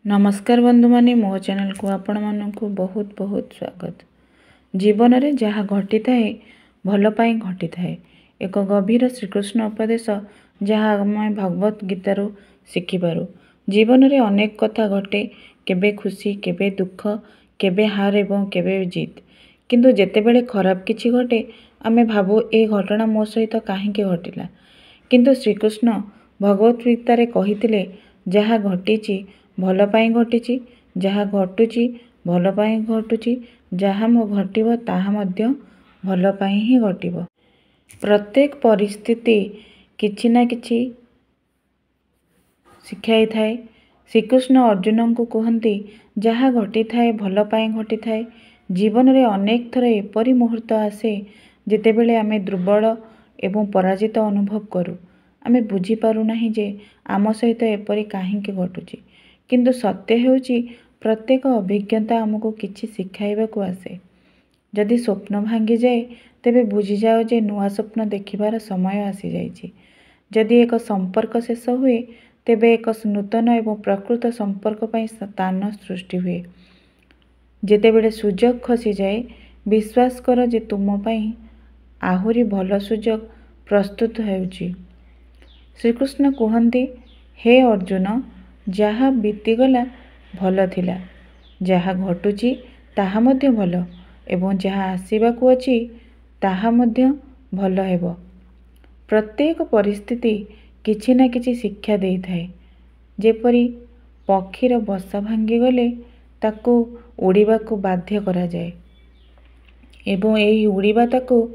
नमस्कार बंधु माने मो चैनल को आपण मानक बहुत बहुत स्वागत। जीवन में जहाँ घटी थाए भल पाई घटी थाए एक गभीर श्रीकृष्ण उपदेश जहाँ आम भगवत गीतार शिखिपार। जीवन में अनेक कथा घटे, केबे खुशी केबे दुख, केबे हार एवं केबे जीत। किंतु जेतेबेले खराब किछि घटे आमे भाबु ए घटना मो सहित काहे घटिला, किंतु श्रीकृष्ण भगवत गीतार कहिथिले जहाँ घटीची भल पाई घटीची, जहाँ घटुची भल पाई घटुची, जहाँ मो घटिबो ताहा मध्य भल पाई ही घटिबो। प्रत्येक परिस्थिति किछि ना किछि शिखाई थाए। श्रीकृष्ण अर्जुन को कहती जहाँ घटी थाए भल पाई घटी थाए। जीवन में अनेक थर एपरी मुहूर्त आसे जितेबेले आमे दुर्बल एवं पराजित अनुभव करूँ। आमे बुझी पारू नाही जे आम सहित एपरी काहींके घटुची, किंतु सत्य हेउची प्रत्येक अभिज्ञता आमको किछि शिखाइबाकू आसे। जदि स्वप्न भांगी जाए तेबे बुझी जाओ जे नुआ स्वप्न देखिबार समय आसी जाइछि। जदि एक संपर्क शेष हुए तेबे एक नूतन एवं प्रकृत संपर्क पई स्थान सृष्टि हुए। जेतेबेले सुजोग खसी जाए विश्वास कर जे तुम पई आहुरी भल सुजोग प्रस्तुत हेउछि। श्रीकृष्ण कहते, हे अर्जुन, जहाँ बीतीगला भल थिला, जहाँ घटुची ताहा मध्य भल एवं जहाँ आसीबाकू अछि ताहा मध्य भल हेबो। प्रत्येक परिस्थिति किछि ना किछि शिक्षा देई थाए। जेपरि पक्षीर बसा भांगी गले ताकू उड़ीबाकू बाध्य करा जाए एवं एही उड़ीबा ताकू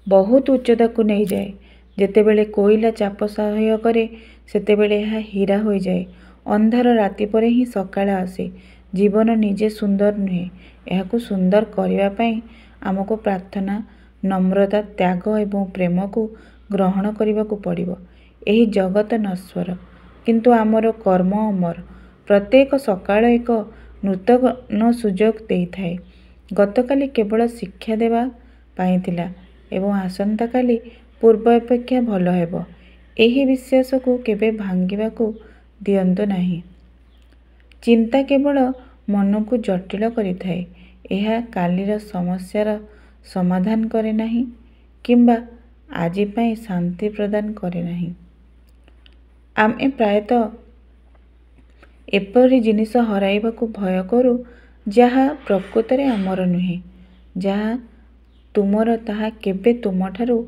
बहुत उच्चताकू नहीं जाए। जेतेबेले कोईला चाप सहाय करे सेतेबेले यह हीरा हो जाए। अंधार राति परे ही सकाळ आसे। जीवन निजे सुंदर नुहे, यहाकू सुंदर करबा पई आमको प्रार्थना, नम्रता, त्याग एवं प्रेम को ग्रहण करबाकू पड़िबो। एही जगत नश्वर किंतु आमर कर्म अमर। प्रत्येक सकाळ एक नूतन सुजोग देई थाए। गतकाली केवल शिक्षा देवा पाई थिला एवं आसंता काली पूर्व अपेक्षा भल हेबो। एही विश्वास को केबे भांगिबाकू दियंतु नाही। चिंता केवल मन को जटिल करि थाए। यह कालीर समस्यार समाधान करे नाही किंबा आजि पई शांति प्रदान करे नाही। आमे प्रायतः एपरी जिनिस हराइबाकू भय करू जहाँ प्रकृत रे आमर नुहे। जहाँ तुमर ताहा केबे तुमठारू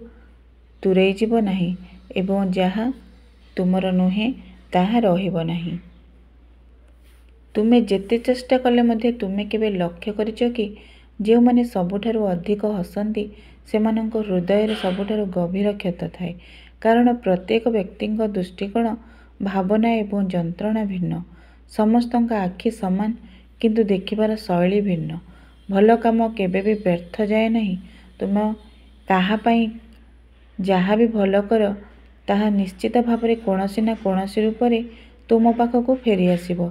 दूरेई जीव नाही एवं जहाँ तुमर नुहे ताहा रहिबो नाही। तुमे जेते चेष्टा कले मध्य तुमे केबे लक्ष्य करिचो कि जे माने सबुठारू अधिक हसंती सेमानंको हृदय रे सबुठारू गभीर क्षत थाए। कारण प्रत्येक व्यक्तिंक दृष्टिकोण, भावना एवं जंत्रणा भिन्न। समस्तंक आखि समान किंतु देखिबार शैली भिन्न। भल काम केबे भी व्यर्थ जाए नहीं। तुम काहा पई जहाँ भी भल कर ताहा निश्चित भावरे कोनोसी ना कोनोसी रूपरे तुम पाखकू फेरी आसीबो।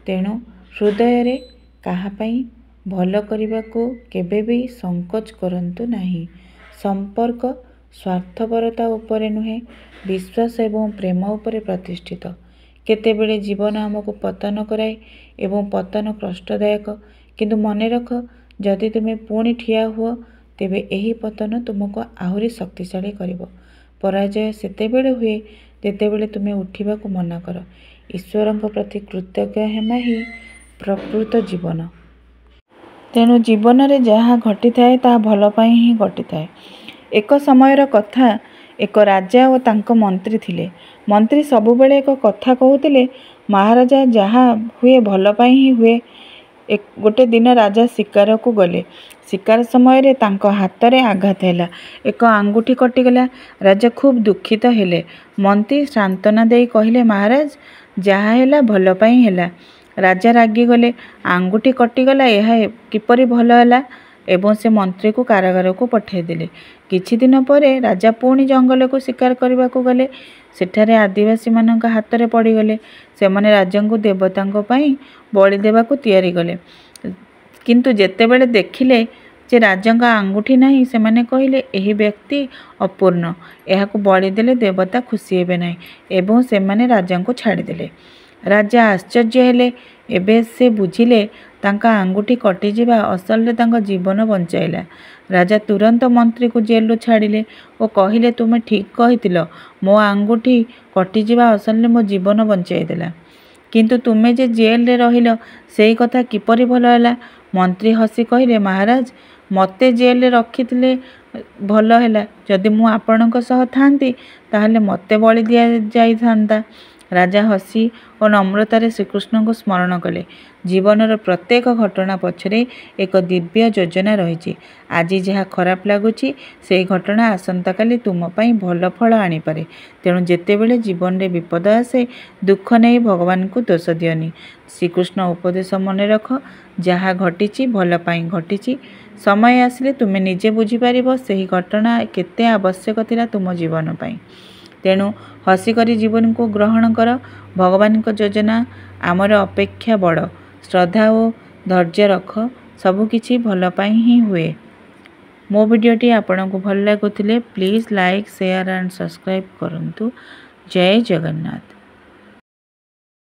तेणु हृदय रे काहा पई भल करिबाकू केबे भी संकोच करंतु नाही। संपर्क स्वार्थपरता उपरे नुहे, विश्वास एवं प्रेम उपरे प्रतिष्ठित। केतेबेले जीवन आमको पतन कराए एवं पतन कष्टदायक, किंतु मने रख जदि तुमे पुणी ठिया हुओ तेबे एही पतन तुमको आहुरी शक्तिशाली करिबो। पराजय सेतेबेले हुए जेतेबेले तुमे उठिबाकू मना कर। ईश्वरंक प्रति कृतज्ञ हेमा ही प्रकृत जीवन। तेणु जीवन रे जहाँ घटी थाए ता भल पाई ही घटी थाए। एक समयर कथा, एक राजा और तांको मंत्री थिले। मंत्री सबुबेले एक कथा कहूतिले, महाराजा जहाँ हुए भल पाई ही हुए। एक गोटे दिन राजा शिकार को गले। शिकार समय रे तांको हाथ रे आघात हैला, एक आंगुठी कटिगला। राजा खूब दुखित हेले। मंत्री सांत्वना देई कहिले, महाराज जहाँ हैला भल पाई हैला। राजा रागी गले, आंगुठी कटिगला, यह किपरि भल हैला एवं से मंत्री को कारागार को पठाई देले। किछि दिन परे राजा पुणी जंगल को शिकार करबा को गले। सेठारे आदिवासी मानक हाथ रे पड़ी गले। सेमाने राजा को देवतांको पई बलि देबा को तैयारी गले। किंतु जेतेबेले देखिले जे राजांका आंगुठी नाही, सेमाने कहिले एही व्यक्ति अपूर्ण, एहाकू बलि देले देवता खुशी हेबे नाही एवं सेमाने राजा को छाड़ी देले। ରାଜା ଆଶ୍ଚର୍ଯ୍ୟ ହେଲେ। ଏବେ ସେ ବୁଝିଲେ ତାଙ୍କ ଆଙ୍ଗୁଠି କଟିଯିବା ଅସଲରେ ତାଙ୍କ ଜୀବନ ବଞ୍ଚାଇଲା। ରାଜା ତୁରନ୍ତ ମନ୍ତ୍ରୀକୁ ଜେଲରୁ ଛାଡ଼ିଲେ ଓ କହିଲେ, ତୁମେ ଠିକ୍ କହିଥିଲ, ମୋ ଆଙ୍ଗୁଠି କଟିଯିବା ଅସଲରେ ମୋ ଜୀବନ ବଞ୍ଚାଇ ଦେଲା। କିନ୍ତୁ ତୁମେ ଯେ ଜେଲରେ ରହିଲ ସେଇ କଥା କିପରି ଭଲ ହେଲା? ମନ୍ତ୍ରୀ ହସି କହିଲେ, ମହାରାଜ, ମୋତେ ଜେଲରେ ରଖିଥିଲେ ଭଲ ହେଲା। ଯଦି ମୁଁ ଆପଣଙ୍କ ସହ ଥାଆନ୍ତି ତାହେଲେ ମୋତେ ବଳି ଦିଆଯାଇଥାନ୍ତା। ରାଜା ହସି ଓ ନମ୍ରତାରେ ଶ୍ରୀକୃଷ୍ଣଙ୍କୁ ସ୍ମରଣ କଲେ। ଜୀବନର ପ୍ରତ୍ୟେକ ଘଟଣା ପଛରେ ଏକ ଦିବ୍ୟ ଯୋଜନା ରହିଛି। ଆଜି ଯାହା ଖରାପ ଲାଗୁଛି ସେହି ଘଟଣା ଆସନ୍ତାକାଲି ତୁମ ପାଇଁ ଭଲ ଫଳ ଆଣିପାରେ। ତେଣୁ ଯେତେବେଳେ ଜୀବନରେ ବିପଦ ଆସେ ଦୁଃଖ ନେଇ ଭଗବାନଙ୍କୁ ଦୋଷ ଦିଅନି। ଶ୍ରୀକୃଷ୍ଣ ଉପଦେଶ ମନେ ରଖ, ଯାହା ଘଟିଛି ଭଲ ପାଇଁ ଘଟିଛି। ସମୟ ଆସିଲେ ତୁମେ ନିଜେ ବୁଝିପାରିବ ସେହି ଘଟଣା କେତେ ଆବଶ୍ୟକ ଥିଲା ତୁମ ଜୀବନ ପାଇଁ। ତେଣୁ ହସିକରି ଜୀବନକୁ ଗ୍ରହଣ କର। ଭଗବାନଙ୍କ ଯୋଜନା ଆମର ଅପେକ୍ଷା ବଡ଼। ଶ୍ରଦ୍ଧା ଓ ଧୈର୍ଯ୍ୟ ରଖ, ସବୁକିଛି ଭଲ ପାଇଁ ହିଁ ହୁଏ। ମୋ ଭିଡ଼ିଓଟି ଆପଣଙ୍କୁ ଭଲ ଲାଗୁଥିଲେ please like, share and subscribe କରନ୍ତୁ। ଜୟ ଜଗନ୍ନାଥ।